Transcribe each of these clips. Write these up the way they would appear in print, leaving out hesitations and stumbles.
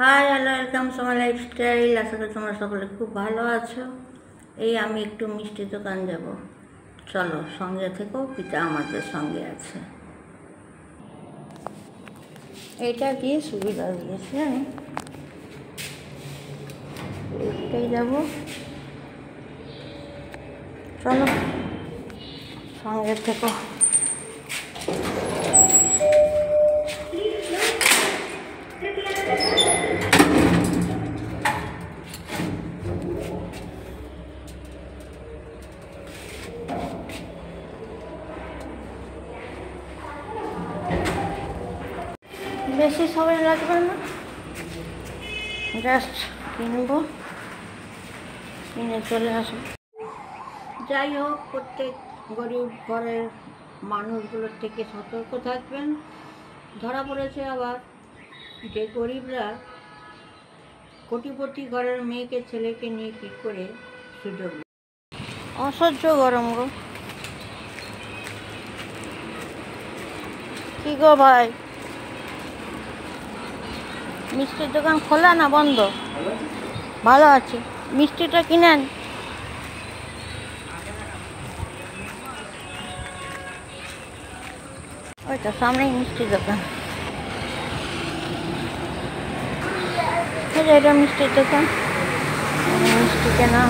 High hello welcome to my lifestyle. আশা করি তোমরা সকলে খুব ভালো আছো। এই আমি একটু মিষ্টি দোকান যাব, চলো সঙ্গে থেকো, পিতা আমাদের সঙ্গে আছে। এইটা দিয়ে সুবিধা দিয়েছে, আমি এইটাই যাবো, চলো সঙ্গে থেকো। বেশি সময় লাগবে না, জাস্ট কিনবো, কিনে চলে আসবো। যাই হোক, প্রত্যেক গরিব ঘরের মানুষগুলোর থেকে সতর্ক থাকবেন। ধরা পড়েছে আবার যে গরিবরা কোটিপতি ঘরের মেয়েকে ছেলেকে নিয়ে কী করে সুযোগ। অসহ্য গরম গো, কি গো ভাই, মিষ্টির দোকান খোলা না বন্ধ? ভালো আছে, মিষ্টিটা কিনেন। ওইটা সামনেই মিষ্টির দোকান, এটা মিষ্টির দোকান, মিষ্টি কেনা,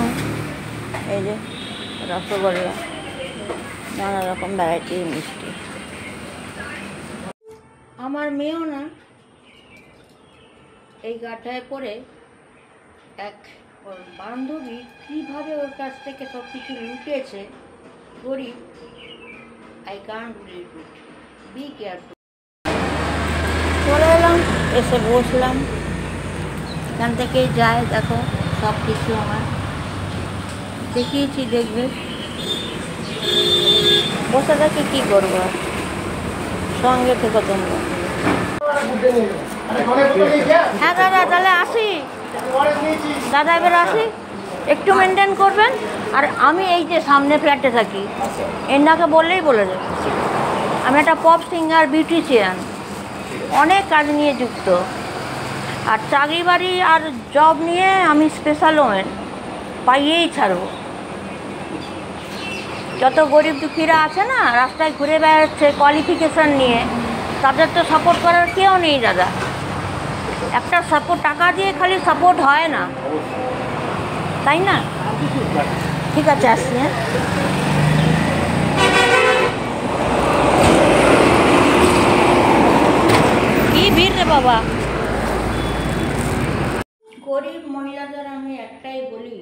এই যে রসগোল্লা, নানা রকম ভ্যারাইটির মিষ্টি। আমার মেয়েও না এই গাঠায় পড়ে এক ওর বান্ধবী কীভাবে ওর কাছ থেকে সব কিছু লুটেছে, গরিব। I can't believe it, be careful. চলে এলাম, এসে বসলাম, এখান থেকেই যায়, দেখো সব কিছু আমার দেখিয়েছি, দেখবে। বসে থাকি, কী করবো, সঙ্গে থেকে তোমরা। হ্যাঁ দাদা, তাহলে আসি দাদা, এবার আসি, একটু মেনটেন করবেন। আর আমি এই যে সামনে ফ্ল্যাটে থাকি, এনাকে বললেই বলে দেবে আমি একটা পপ সিঙ্গার, বিউটিশিয়ান, অনেক কাজ নিয়ে যুক্ত, আর চাকরি বাড়ি আর জব নিয়ে আমি স্পেশাল ওমেন, পাইয়েই ছাড়বো। যত গরিব দুঃখীরা আছে না, রাস্তায় ঘুরে বেড়াচ্ছে কোয়ালিফিকেশান নিয়ে, তাদের তো সাপোর্ট করার কেউ নেই দাদা। একটা সাপোর্ট, টাকা দিয়ে খালি সাপোর্ট হয় না, তাই না? ঠিক আছে, আসছি। হ্যাঁ, কি ভিড় রে বাবা। গরিব মহিলাদের আমি একটাই বলি,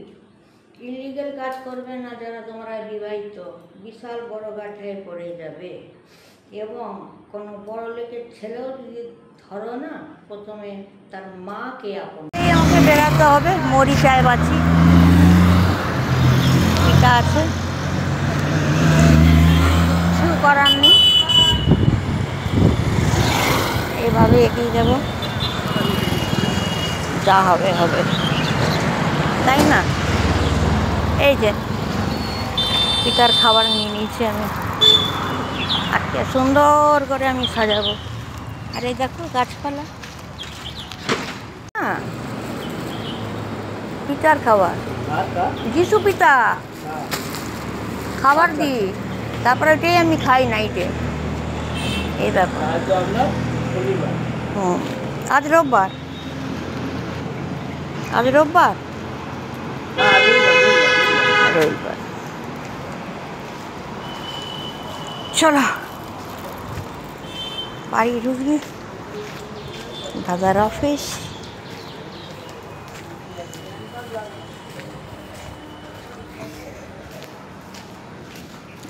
ইলিগাল কাজ করবে না যারা তোমরা বিবাহিত, বিশাল বড় গাঠায় পড়ে যাবে। এবং কোনো বড় লোকের ছেলেও যদি ধরো না, প্রথমে তার মাকে আপন। আমাকে বেড়াতে হবে, মরি চায় বাঁচি, এটা আছে, কিছু করার নেই, এভাবে এগিয়ে যাব, যা হবে হবে, তাই না? এই যে পিতার খাবার নিয়ে নিয়েছি আমি, আজকে সুন্দর করে আমি সাজাবো। আর এই দেখো গাছপালা, হ্যাঁ, পিতার খাবার, যিশু পিতা খাবার দিই, তারপরে ওইটাই আমি খাই নাইটে। এই দেখো, আজ রোববার, আজ রোববার, রবিবার। চলো বাড়ি ঢুকবি, দাদার অফিস।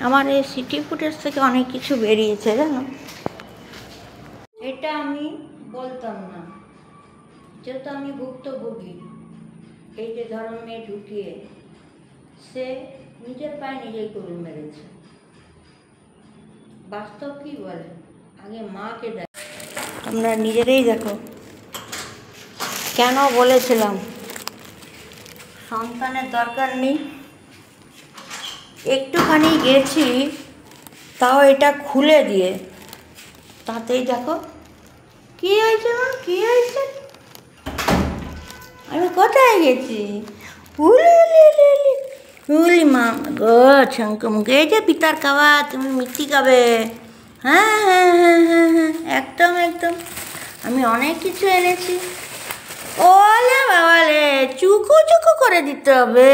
আমার এই সিটি ফুটেজ থেকে অনেক কিছু বেরিয়েছে জানো, এটা আমি বলতাম না, যেহেতু আমি ভুক্তভোগী। এই যে ধরন মেয়ে ঢুকিয়ে সে নিজের পায়ে নিজেই কবি মেরেছে। বাস্তব কি বলে, আগে মাকে দেখ, তোমরা নিজেরাই দেখো। কেন বলেছিলাম সন্তানের দরকার নেই, একটুখানি গেছি, তাও এটা খুলে দিয়ে, তাতেই দেখো কি হয়েছে, মা কি হয়েছে, কোথায় গেছি? উলি উলি উলি উলি উলি মামা গো, শঙ্খ মুখে এই যে পিতার খাওয়া, তুমি মিষ্টি খাবে? হ্যাঁ হ্যাঁ হ্যাঁ হ্যাঁ হ্যাঁ, একদম একদম। আমি অনেক কিছু এনেছি। ওলে বাবালে, চুকু চুকু করে দিতে হবে।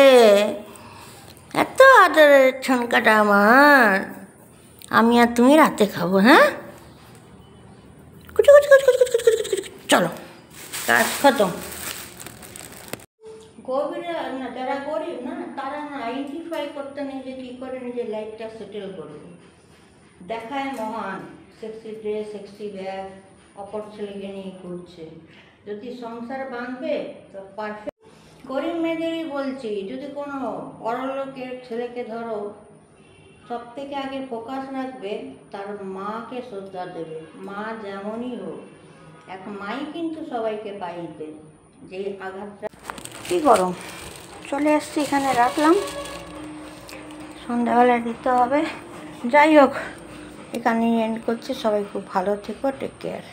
এত আদরের ছনকাটা আমার। আমি আর তুমি রাতে খাবো। হ্যাঁ, কুচু কুচু কুচু কুচু কুচু কুচু কুচু। চলো, কাজ খতম। গভীরা না, যারা গরিব না তারা না আইডেন্টিফাই করতে নেই যে কী করে নিজের লাইফটা সেটেল করবে। দেখায় মহান, সেক্সি ড্রেস, সেক্সি ব্যাগ, অপর ছেলেকে নিয়ে ঘুরছে। যদি সংসার বাঁধবে তো পারফেক্ট। গরিব মেয়েদেরই বলছি, যদি কোনো বড়লোকের ছেলেকে ধরো, সব থেকে আগে ফোকাস রাখবে তার মাকে শ্রদ্ধা দেবে। মা যেমনই হোক, এক মাই কিন্তু সবাইকে পাইয়ে দেয়। যে আঘাতটা কী গরম, চলে আসছি, এখানে রাখলাম, সন্ধ্যাবেলা দিতে হবে। যাই হোক, এখানেই এন্ড করছি। সবাই খুব ভালো থেকো, টেক কেয়ার।